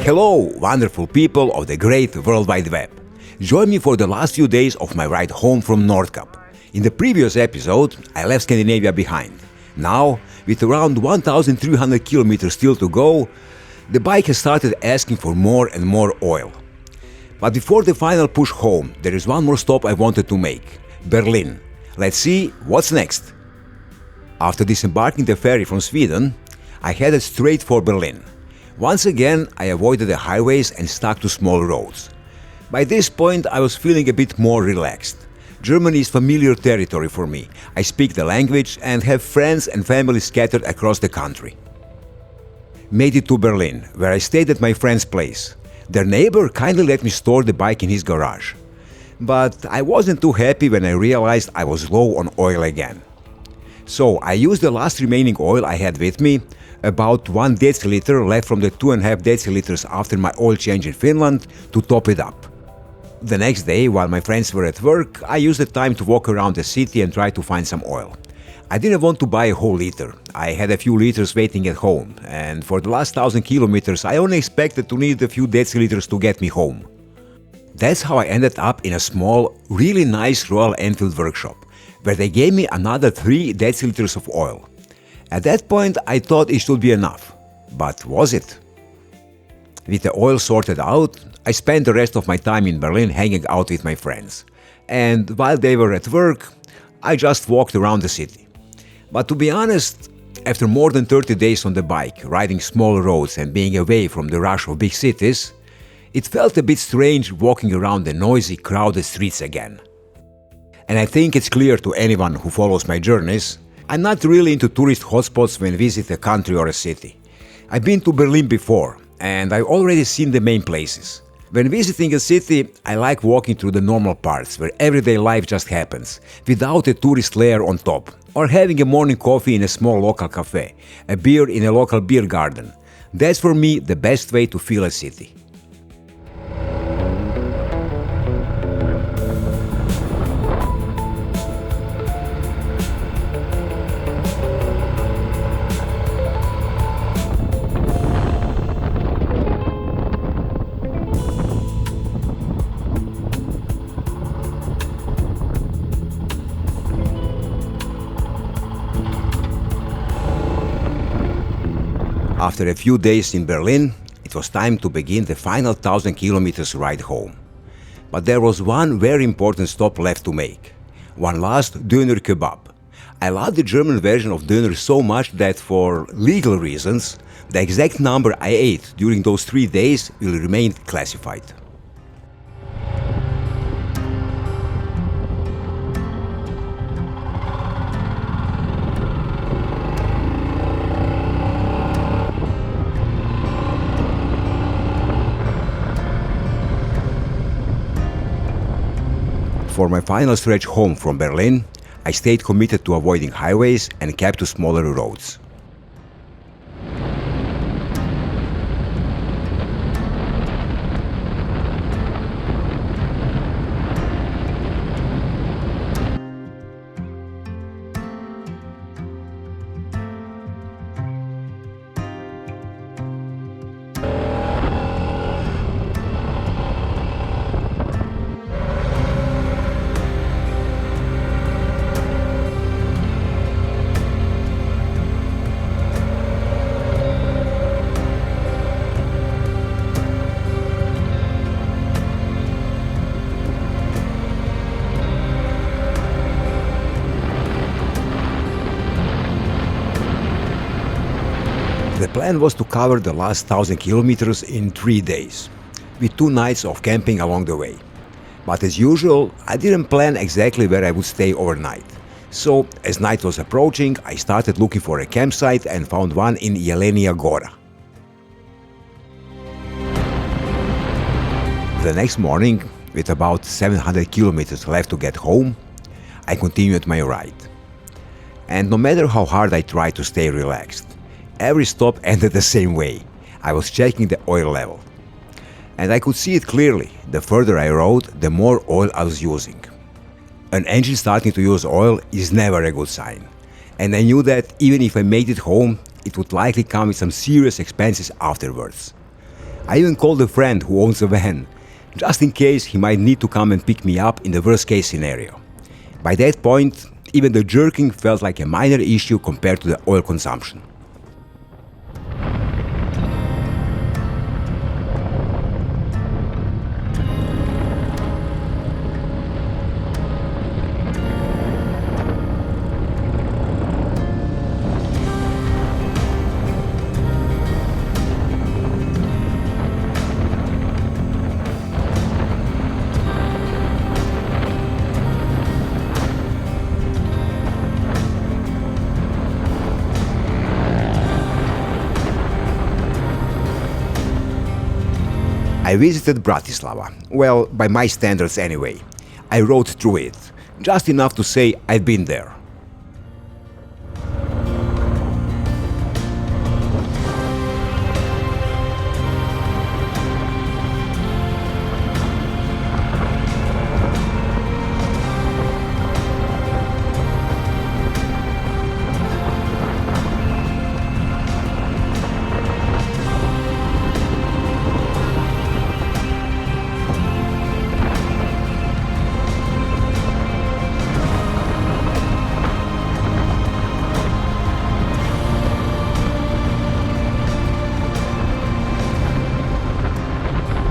Hello, wonderful people of the great World Wide Web. Join me for the last few days of my ride home from Nordkapp. In the previous episode, I left Scandinavia behind. Now, with around 1,300 kilometers still to go, the bike has started asking for more and more oil. But before the final push home, there is one more stop I wanted to make: Berlin. Let's see what's next. After disembarking the ferry from Sweden, I headed straight for Berlin. Once again, I avoided the highways and stuck to small roads. By this point, I was feeling a bit more relaxed. Germany is familiar territory for me. I speak the language and have friends and family scattered across the country. Made it to Berlin, where I stayed at my friend's place. Their neighbor kindly let me store the bike in his garage. But I wasn't too happy when I realized I was low on oil again. So I used the last remaining oil I had with me, about 1 deciliter left from the 2.5 deciliters after my oil change in Finland, to top it up. The next day, while my friends were at work, I used the time to walk around the city and try to find some oil. I didn't want to buy a whole liter. I had a few liters waiting at home, and for the last 1,000 kilometers I only expected to need a few deciliters to get me home. That's how I ended up in a small, really nice Royal Enfield workshop, where they gave me another 3 deciliters of oil. At that point I thought it should be enough. But was it? With the oil sorted out, I spent the rest of my time in Berlin hanging out with my friends. And while they were at work, I just walked around the city. But to be honest, after more than 30 days on the bike, riding small roads and being away from the rush of big cities, it felt a bit strange walking around the noisy, crowded streets again. And I think it's clear to anyone who follows my journeys, I'm not really into tourist hotspots when visit a country or a city. I've been to Berlin before, and I've already seen the main places. When visiting a city, I like walking through the normal parts where everyday life just happens, without a tourist layer on top, or having a morning coffee in a small local cafe, a beer in a local beer garden. That's for me the best way to feel a city. After a few days in Berlin, it was time to begin the final 1,000 kilometers ride home. But there was one very important stop left to make. One last döner kebab. I love the German version of döner so much that for legal reasons, the exact number I ate during those 3 days will remain classified. For my final stretch home from Berlin, I stayed committed to avoiding highways and kept to smaller roads. The plan was to cover the last 1,000 kilometers in 3 days, with 2 nights of camping along the way. But as usual, I didn't plan exactly where I would stay overnight. So, as night was approaching, I started looking for a campsite and found one in Jelenia Gora. The next morning, with about 700 kilometers left to get home, I continued my ride. And no matter how hard I tried to stay relaxed, every stop ended the same way. I was checking the oil level. And I could see it clearly. The further I rode, the more oil I was using. An engine starting to use oil is never a good sign. And I knew that even if I made it home, it would likely come with some serious expenses afterwards. I even called a friend who owns a van, just in case he might need to come and pick me up in the worst case scenario. By that point, even the jerking felt like a minor issue compared to the oil consumption. I visited Bratislava, well, by my standards anyway. I rode through it, just enough to say I'd been there.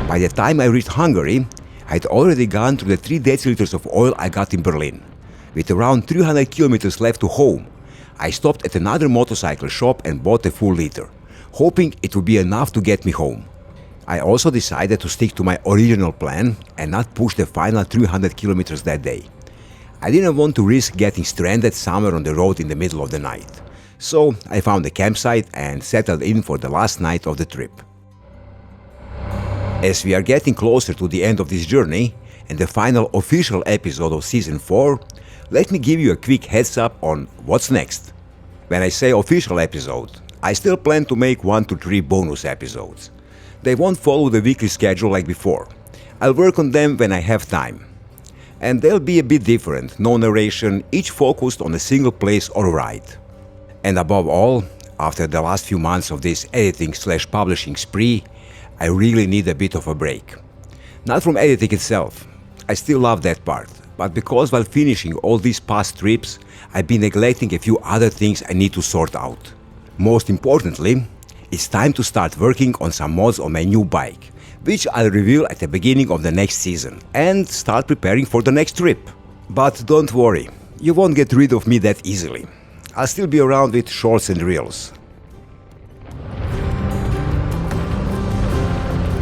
By the time I reached Hungary, I'd already gone through the 3 deciliters of oil I got in Berlin. With around 300 kilometers left to home, I stopped at another motorcycle shop and bought a full liter, hoping it would be enough to get me home. I also decided to stick to my original plan and not push the final 300 kilometers that day. I didn't want to risk getting stranded somewhere on the road in the middle of the night. So I found a campsite and settled in for the last night of the trip. As we are getting closer to the end of this journey and the final official episode of Season 4, let me give you a quick heads up on what's next. When I say official episode, I still plan to make 1 to 3 bonus episodes. They won't follow the weekly schedule like before. I'll work on them when I have time. And they'll be a bit different, no narration, each focused on a single place or ride. And above all, after the last few months of this editing/publishing spree, I really need a bit of a break. Not from editing itself, I still love that part, but because while finishing all these past trips, I've been neglecting a few other things I need to sort out. Most importantly, it's time to start working on some mods on my new bike, which I'll reveal at the beginning of the next season, and start preparing for the next trip. But don't worry, you won't get rid of me that easily. I'll still be around with shorts and reels.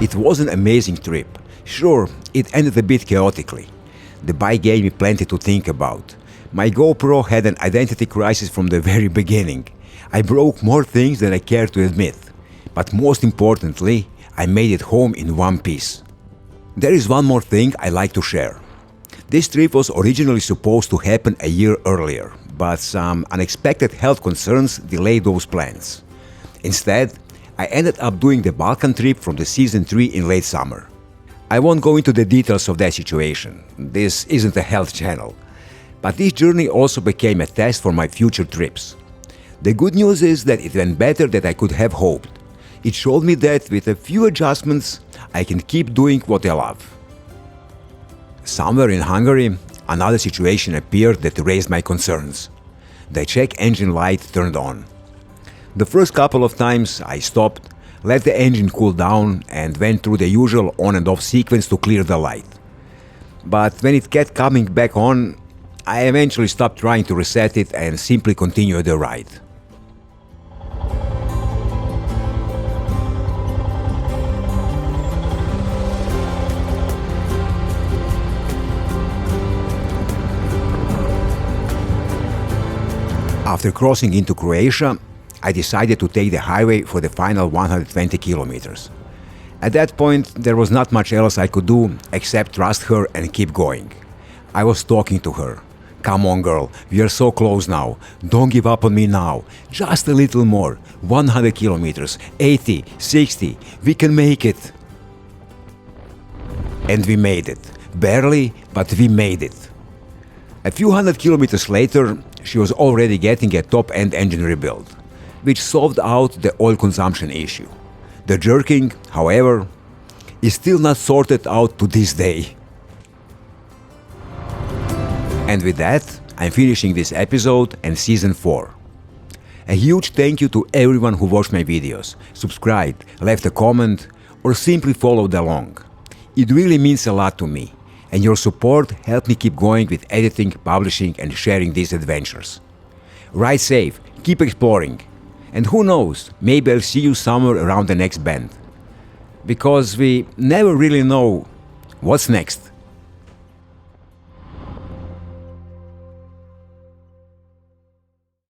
It was an amazing trip. Sure, it ended a bit chaotically. The bike gave me plenty to think about. My GoPro had an identity crisis from the very beginning. I broke more things than I care to admit. But most importantly, I made it home in one piece. There is one more thing I like to share. This trip was originally supposed to happen a year earlier, but some unexpected health concerns delayed those plans. Instead, I ended up doing the Balkan trip from the Season 3 in late summer. I won't go into the details of that situation. This isn't a health channel. But this journey also became a test for my future trips. The good news is that it went better than I could have hoped. It showed me that with a few adjustments, I can keep doing what I love. Somewhere in Hungary, another situation appeared that raised my concerns. The check engine light turned on. The first couple of times I stopped, let the engine cool down and went through the usual on and off sequence to clear the light. But when it kept coming back on, I eventually stopped trying to reset it and simply continued the ride. After crossing into Croatia, I decided to take the highway for the final 120 kilometers. At that point, there was not much else I could do except trust her and keep going. I was talking to her. Come on, girl, we are so close now. Don't give up on me now. Just a little more. 100 kilometers, 80, 60. We can make it. And we made it. Barely, but we made it. A few hundred kilometers later, she was already getting a top-end engine rebuild, which solved out the oil consumption issue. The jerking, however, is still not sorted out to this day. And with that, I'm finishing this episode and season 4. A huge thank you to everyone who watched my videos, subscribed, left a comment, or simply followed along. It really means a lot to me, and your support helped me keep going with editing, publishing, and sharing these adventures. Ride safe, keep exploring, and who knows, maybe I'll see you somewhere around the next bend. Because we never really know what's next.